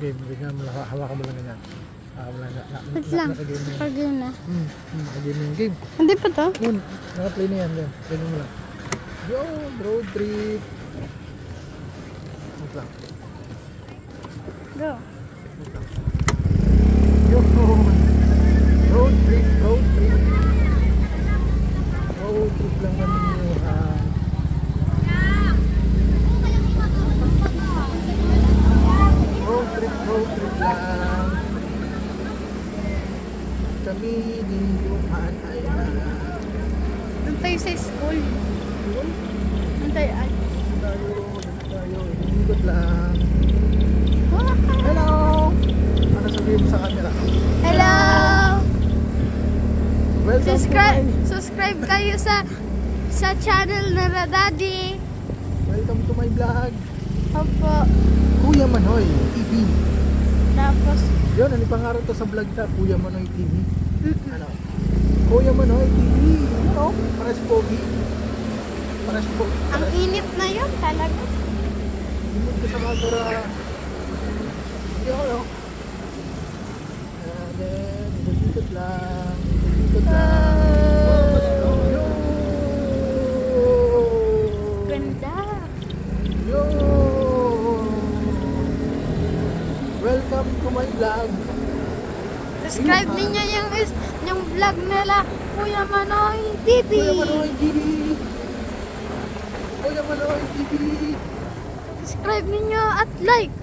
Game, ganyan mo lang, hawakan mo lang ganyan. Wala na, Wait lang, naka-game na. naka-game na. Naka-game na yung game. Hindi pa to? Yun, naka-play na yan. Ganyan mo lang. Yo, road trip. Wait lang. Go. Wait lang. Yo, road trip, road trip. Road trip lang kami nyo. Road trip lang. Kami dinduhan ay na. Doon tayo sa school. Doon tayo ay. Tayo, ikot lang. Hello! Ano sabihin mo sa camera? Hello! Welcome Subscribe kayo sa channel na Daddy. Welcome to my vlog. Opo. Kuya Manoy TV. Tapos, Yun, ano pangarap to sa vlog ta? Kuya Manoy TV. Ano? Kuya Manoy TV. Ano? Pares pogi. Pares pogi. ang init na yun talaga. Imod ka sa camera. Yo, yo. Then, ikot lang. Ikot lang. Yo! Ganda. Yo! Welcome to my vlog. Subscribe ninyo yung vlog nila, Kuya Manoy TV. Kuya Manoy TV. Kuya Manoy TV. Subscribe ninyo at like.